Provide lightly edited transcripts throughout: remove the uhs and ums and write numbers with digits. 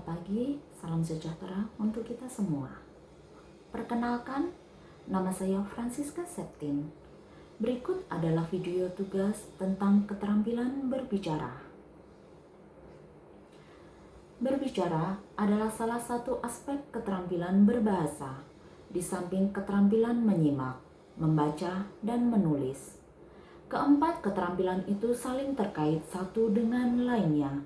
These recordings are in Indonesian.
Selamat pagi, salam sejahtera untuk kita semua. Perkenalkan, nama saya Francisca Septin. Berikut adalah video tugas tentang keterampilan berbicara. Berbicara adalah salah satu aspek keterampilan berbahasa, di samping keterampilan menyimak, membaca, dan menulis. Keempat keterampilan itu saling terkait satu dengan lainnya.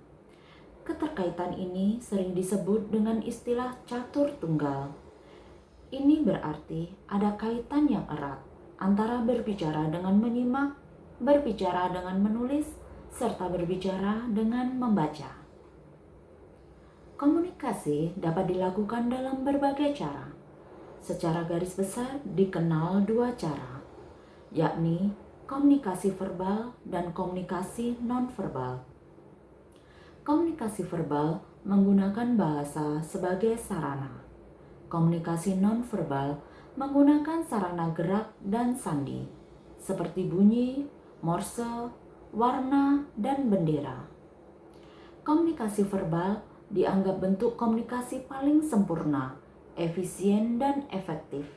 Keterkaitan ini sering disebut dengan istilah catur tunggal. Ini berarti ada kaitan yang erat antara berbicara dengan menyimak, berbicara dengan menulis, serta berbicara dengan membaca. Komunikasi dapat dilakukan dalam berbagai cara. Secara garis besar dikenal dua cara, yakni komunikasi verbal dan komunikasi nonverbal. Komunikasi verbal menggunakan bahasa sebagai sarana. Komunikasi nonverbal menggunakan sarana gerak dan sandi, seperti bunyi, morse, warna, dan bendera. Komunikasi verbal dianggap bentuk komunikasi paling sempurna, efisien, dan efektif.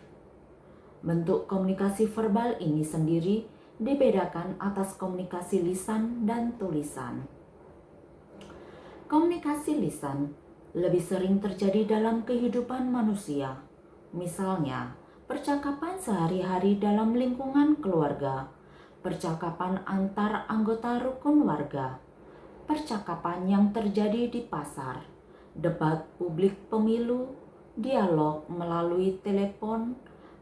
Bentuk komunikasi verbal ini sendiri dibedakan atas komunikasi lisan dan tulisan. Komunikasi lisan lebih sering terjadi dalam kehidupan manusia. Misalnya, percakapan sehari-hari dalam lingkungan keluarga, percakapan antar anggota rukun warga, percakapan yang terjadi di pasar, debat publik pemilu, dialog melalui telepon,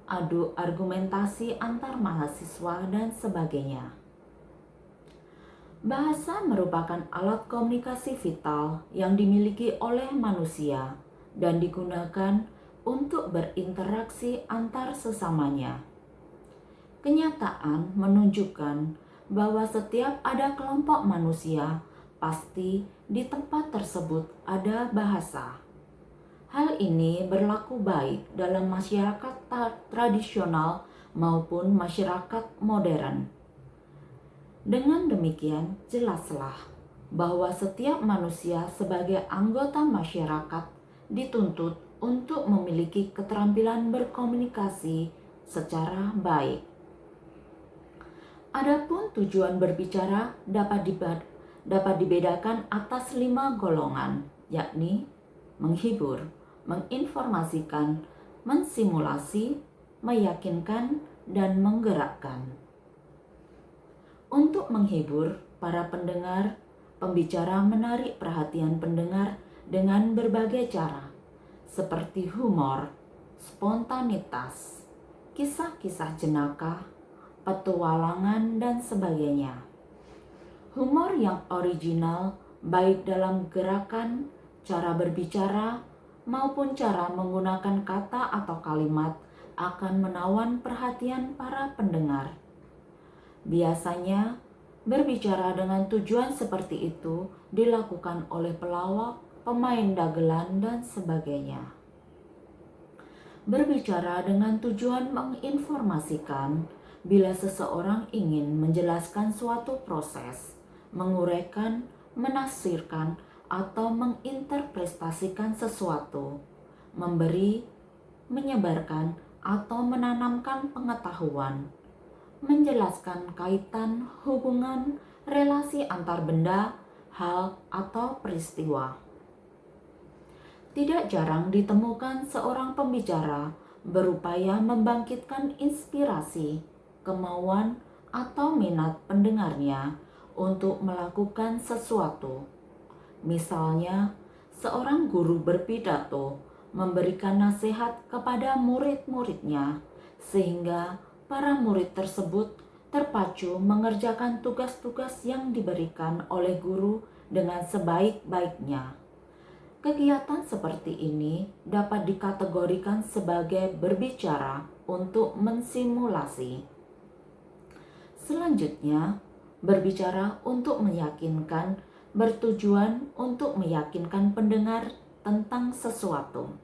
adu argumentasi antar mahasiswa, dan sebagainya. Bahasa merupakan alat komunikasi vital yang dimiliki oleh manusia dan digunakan untuk berinteraksi antar sesamanya. Kenyataan menunjukkan bahwa setiap ada kelompok manusia, pasti di tempat tersebut ada bahasa. Hal ini berlaku baik dalam masyarakat tradisional maupun masyarakat modern. Dengan demikian, jelaslah bahwa setiap manusia sebagai anggota masyarakat dituntut untuk memiliki keterampilan berkomunikasi secara baik. Adapun tujuan berbicara dapat dibedakan atas 5 golongan, yakni menghibur, menginformasikan, mensimulasi, meyakinkan, dan menggerakkan. Untuk menghibur para pendengar, pembicara menarik perhatian pendengar dengan berbagai cara, seperti humor, spontanitas, kisah-kisah jenaka, petualangan, dan sebagainya. Humor yang original baik dalam gerakan, cara berbicara, maupun cara menggunakan kata atau kalimat akan menawan perhatian para pendengar. Biasanya, berbicara dengan tujuan seperti itu dilakukan oleh pelawak, pemain dagelan, dan sebagainya. Berbicara dengan tujuan menginformasikan bila seseorang ingin menjelaskan suatu proses, menguraikan, menafsirkan, atau menginterpretasikan sesuatu, memberi, menyebarkan, atau menanamkan pengetahuan, menjelaskan kaitan, hubungan, relasi antar benda, hal, atau peristiwa. Tidak jarang ditemukan seorang pembicara berupaya membangkitkan inspirasi, kemauan, atau minat pendengarnya untuk melakukan sesuatu. Misalnya, seorang guru berpidato memberikan nasihat kepada murid-muridnya sehingga para murid tersebut terpacu mengerjakan tugas-tugas yang diberikan oleh guru dengan sebaik-baiknya. Kegiatan seperti ini dapat dikategorikan sebagai berbicara untuk mensimulasi. Selanjutnya, berbicara untuk meyakinkan bertujuan untuk meyakinkan pendengar tentang sesuatu.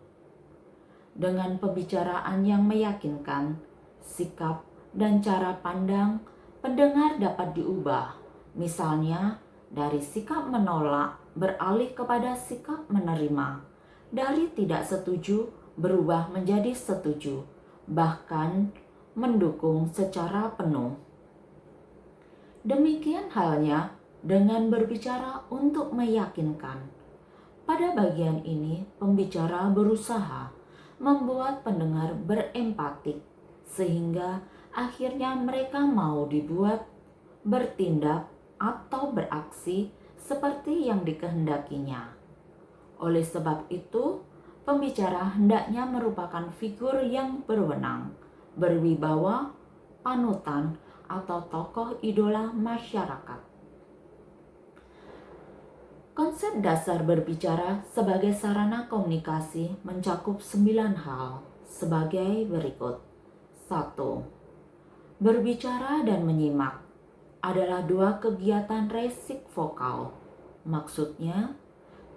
Dengan pembicaraan yang meyakinkan, sikap dan cara pandang pendengar dapat diubah, misalnya dari sikap menolak beralih kepada sikap menerima, dari tidak setuju berubah menjadi setuju, bahkan mendukung secara penuh. Demikian halnya dengan berbicara untuk meyakinkan. Pada bagian ini, pembicara berusaha membuat pendengar berempatik, sehingga akhirnya mereka mau dibuat bertindak atau beraksi seperti yang dikehendakinya. Oleh sebab itu, pembicara hendaknya merupakan figur yang berwenang, berwibawa, panutan, atau tokoh idola masyarakat. Konsep dasar berbicara sebagai sarana komunikasi mencakup 9 hal sebagai berikut. 1. Berbicara dan menyimak adalah dua kegiatan resikvokal. Maksudnya,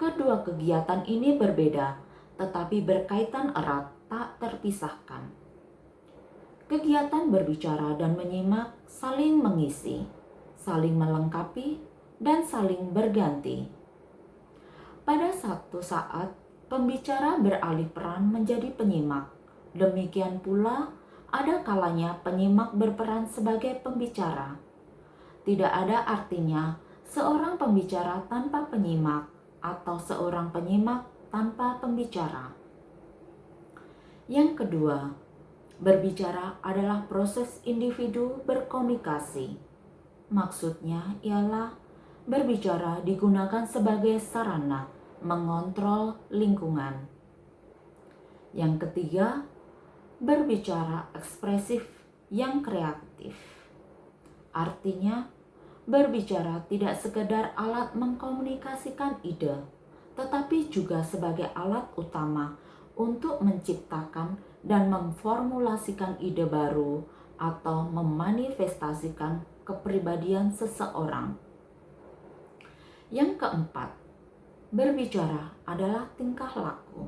kedua kegiatan ini berbeda tetapi berkaitan erat, tak terpisahkan. Kegiatan berbicara dan menyimak saling mengisi, saling melengkapi, dan saling berganti. Pada satu saat, pembicara beralih peran menjadi penyimak. Demikian pula, ada kalanya penyimak berperan sebagai pembicara. Tidak ada artinya seorang pembicara tanpa penyimak atau seorang penyimak tanpa pembicara. Yang kedua, berbicara adalah proses individu berkomunikasi. Maksudnya ialah berbicara digunakan sebagai sarana mengontrol lingkungan. Yang ketiga, berbicara ekspresif yang kreatif. Artinya, berbicara tidak sekedar alat mengkomunikasikan ide, tetapi juga sebagai alat utama untuk menciptakan dan memformulasikan ide baru atau memanifestasikan kepribadian seseorang. Yang keempat, berbicara adalah tingkah laku.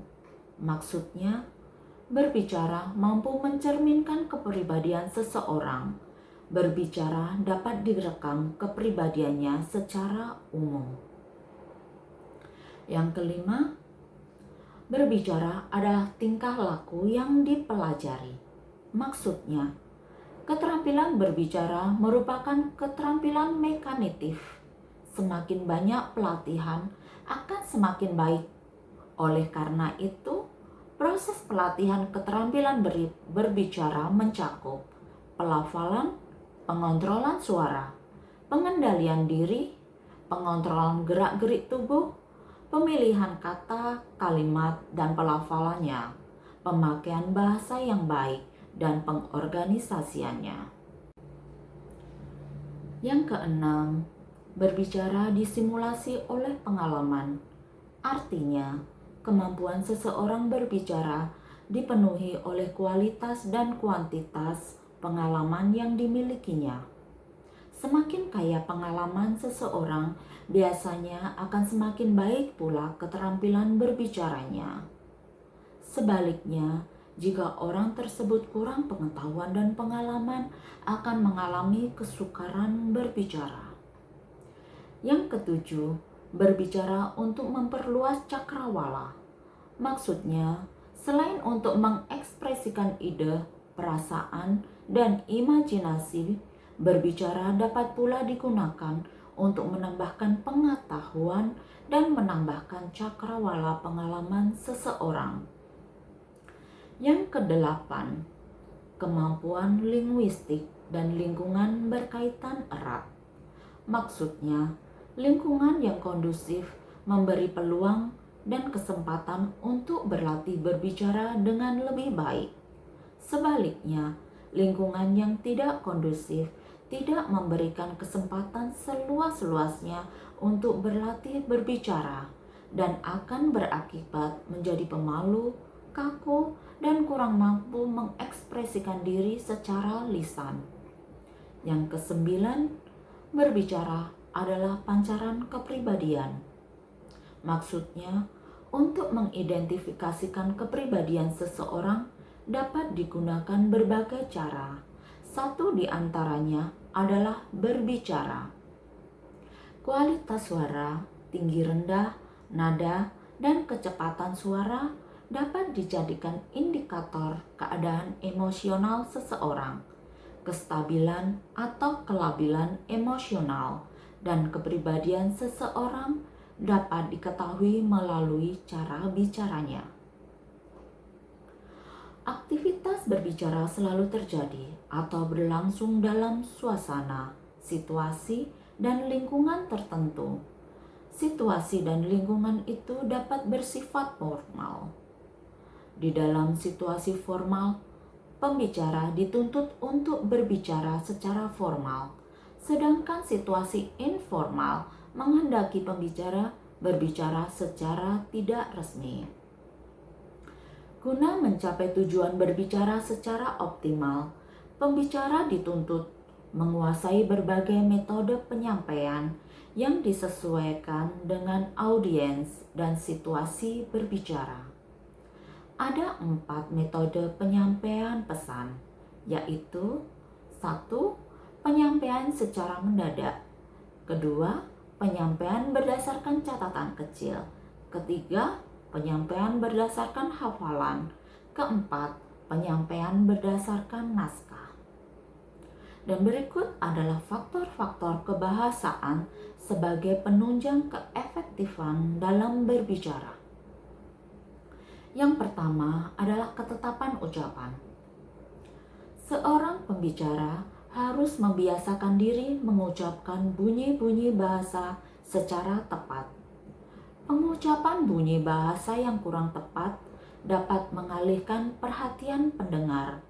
Maksudnya, berbicara mampu mencerminkan kepribadian seseorang. Berbicara dapat direkam kepribadiannya secara umum. Yang kelima, berbicara adalah tingkah laku yang dipelajari. Maksudnya, keterampilan berbicara merupakan keterampilan mekanistif. Semakin banyak pelatihan akan semakin baik. Oleh karena itu, proses pelatihan keterampilan berbicara mencakup pelafalan, pengontrolan suara, pengendalian diri, pengontrolan gerak-gerik tubuh, pemilihan kata, kalimat, dan pelafalannya, pemakaian bahasa yang baik, dan pengorganisasiannya. Yang keenam, berbicara disimulasi oleh pengalaman. Artinya, kemampuan seseorang berbicara dipenuhi oleh kualitas dan kuantitas pengalaman yang dimilikinya. Semakin kaya pengalaman seseorang, biasanya akan semakin baik pula keterampilan berbicaranya. Sebaliknya, jika orang tersebut kurang pengetahuan dan pengalaman, akan mengalami kesukaran berbicara. Yang ketujuh, berbicara untuk memperluas cakrawala. Maksudnya, selain untuk mengekspresikan ide, perasaan, dan imajinasi, berbicara dapat pula digunakan untuk menambahkan pengetahuan dan menambahkan cakrawala pengalaman seseorang. Yang kedelapan, kemampuan linguistik dan lingkungan berkaitan erat. Maksudnya, lingkungan yang kondusif memberi peluang dan kesempatan untuk berlatih berbicara dengan lebih baik. Sebaliknya, lingkungan yang tidak kondusif tidak memberikan kesempatan seluas-luasnya untuk berlatih berbicara dan akan berakibat menjadi pemalu, kaku, dan kurang mampu mengekspresikan diri secara lisan. Yang kesembilan, berbicara adalah pancaran kepribadian. Maksudnya, untuk mengidentifikasikan kepribadian seseorang dapat digunakan berbagai cara. Satu di antaranya adalah berbicara. Kualitas suara tinggi rendah, nada, dan kecepatan suara dapat dijadikan indikator keadaan emosional seseorang, kestabilan atau kelabilan emosional, dan kepribadian seseorang dapat diketahui melalui cara bicaranya. Aktivitas berbicara selalu terjadi atau berlangsung dalam suasana, situasi, dan lingkungan tertentu. Situasi dan lingkungan itu dapat bersifat formal. Di dalam situasi formal, pembicara dituntut untuk berbicara secara formal, sedangkan situasi informal menghendaki pembicara berbicara secara tidak resmi. Guna mencapai tujuan berbicara secara optimal, pembicara dituntut menguasai berbagai metode penyampaian yang disesuaikan dengan audiens dan situasi berbicara. Ada 4 metode penyampaian pesan, yaitu 1. Penyampaian secara mendadak. 2. Penyampaian berdasarkan catatan kecil. 3. Penyampaian berdasarkan hafalan. 4. Penyampaian berdasarkan naskah. Dan berikut adalah faktor-faktor kebahasaan sebagai penunjang keefektifan dalam berbicara. Yang pertama adalah ketetapan ucapan. Seorang pembicara harus membiasakan diri mengucapkan bunyi-bunyi bahasa secara tepat. Pengucapan bunyi bahasa yang kurang tepat dapat mengalihkan perhatian pendengar.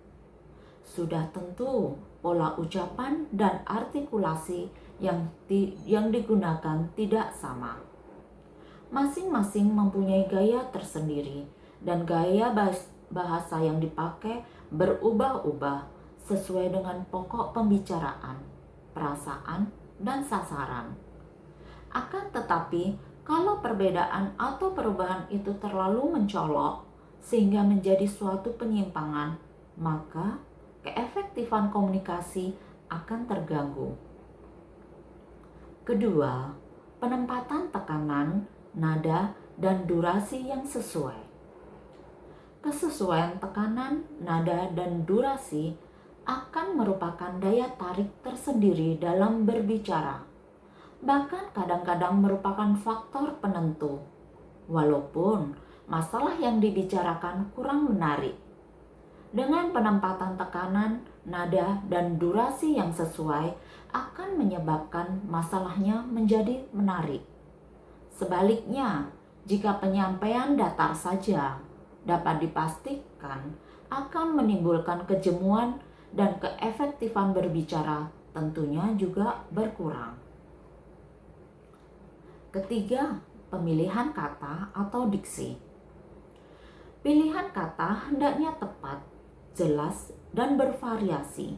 Sudah tentu pola ucapan dan artikulasi yang digunakan tidak sama. Masing-masing mempunyai gaya tersendiri dan gaya bahasa yang dipakai berubah-ubah sesuai dengan pokok pembicaraan, perasaan, dan sasaran. Akan tetapi, kalau perbedaan atau perubahan itu terlalu mencolok sehingga menjadi suatu penyimpangan, maka keefektifan komunikasi akan terganggu. Kedua, penempatan tekanan, nada, dan durasi yang sesuai. Kesesuaian tekanan, nada, dan durasi akan merupakan daya tarik tersendiri dalam berbicara. Bahkan kadang-kadang merupakan faktor penentu, walaupun masalah yang dibicarakan kurang menarik. Dengan penempatan tekanan, nada, dan durasi yang sesuai akan menyebabkan masalahnya menjadi menarik. Sebaliknya, jika penyampaian datar saja, dapat dipastikan akan menimbulkan kejemuan dan keefektifan berbicara tentunya juga berkurang. Ketiga, pemilihan kata atau diksi. Pilihan kata hendaknya tepat, jelas, dan bervariasi.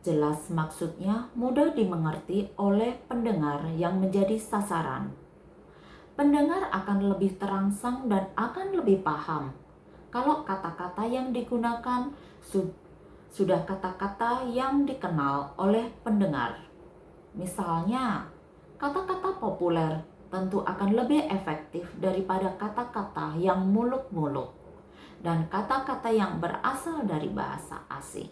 Jelas maksudnya mudah dimengerti oleh pendengar yang menjadi sasaran. Pendengar akan lebih terangsang dan akan lebih paham kalau kata-kata yang digunakan sudah kata-kata yang dikenal oleh pendengar. Misalnya, kata-kata populer tentu akan lebih efektif daripada kata-kata yang muluk-muluk dan kata-kata yang berasal dari bahasa asing.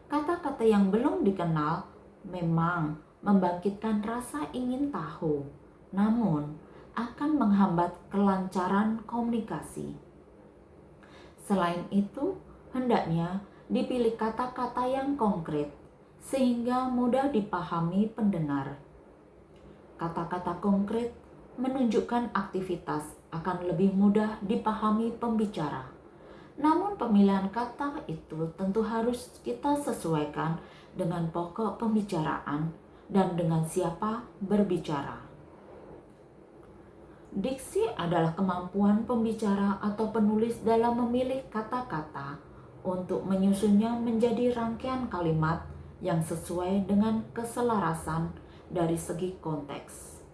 Kata-kata yang belum dikenal memang membangkitkan rasa ingin tahu, namun akan menghambat kelancaran komunikasi. Selain itu, hendaknya dipilih kata-kata yang konkret sehingga mudah dipahami pendengar. Kata-kata konkret menunjukkan aktivitas akan lebih mudah dipahami pembicara. Namun pemilihan kata itu tentu harus kita sesuaikan dengan pokok pembicaraan dan dengan siapa berbicara. Diksi adalah kemampuan pembicara atau penulis dalam memilih kata-kata untuk menyusunnya menjadi rangkaian kalimat yang sesuai dengan keselarasan dari segi konteks.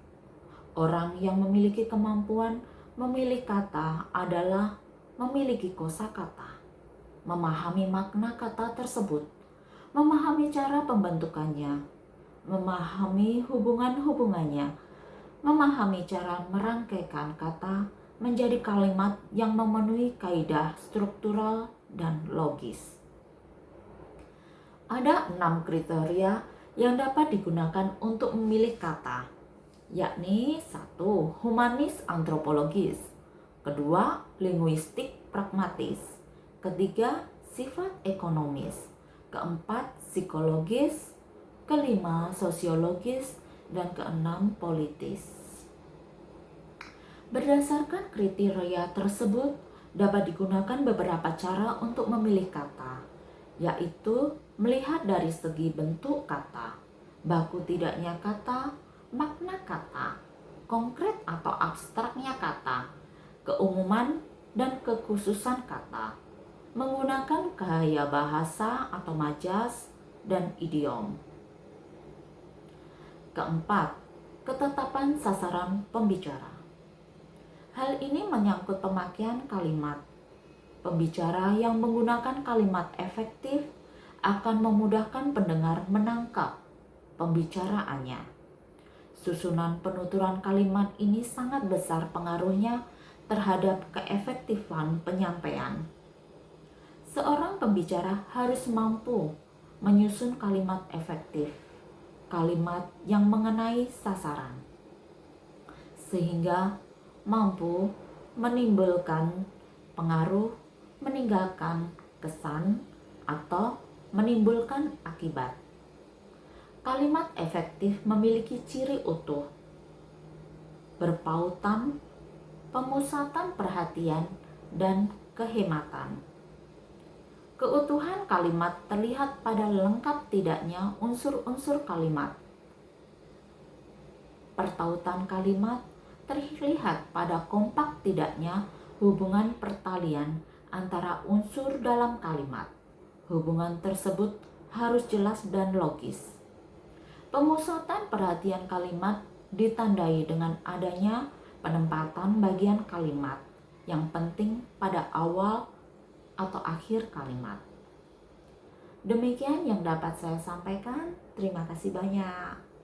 Orang yang memiliki kemampuan memilih kata adalah memiliki kosakata, memahami makna kata tersebut, memahami cara pembentukannya, memahami hubungan-hubungannya, memahami cara merangkaikan kata menjadi kalimat yang memenuhi kaidah struktural dan logis. Ada 6 kriteria yang dapat digunakan untuk memilih kata, yakni 1. Humanis antropologis, kedua, linguistik pragmatis, ketiga, sifat ekonomis, keempat, psikologis, kelima, sosiologis, dan keenam, politis. Berdasarkan kriteria tersebut, dapat digunakan beberapa cara untuk memilih kata, yaitu melihat dari segi bentuk kata, baku tidaknya kata, makna kata, konkret atau abstraknya kata, keumuman dan kekhususan kata, menggunakan gaya bahasa atau majas dan idiom. Keempat, ketetapan sasaran pembicara. Hal ini menyangkut pemakaian kalimat. Pembicara yang menggunakan kalimat efektif akan memudahkan pendengar menangkap pembicaraannya. Susunan penuturan kalimat ini sangat besar pengaruhnya terhadap keefektifan penyampaian. Seorang pembicara harus mampu menyusun kalimat efektif, kalimat yang mengenai sasaran, sehingga mampu menimbulkan pengaruh, meninggalkan kesan, atau menimbulkan akibat. Kalimat efektif memiliki ciri utuh, berpautan, pemusatan perhatian, dan kehematan. Keutuhan kalimat terlihat pada lengkap tidaknya unsur-unsur kalimat. Pertautan kalimat terlihat pada kompak tidaknya hubungan pertalian antara unsur dalam kalimat. Hubungan tersebut harus jelas dan logis. Pemusatan perhatian kalimat ditandai dengan adanya penempatan bagian kalimat yang penting pada awal atau akhir kalimat. Demikian yang dapat saya sampaikan. Terima kasih banyak.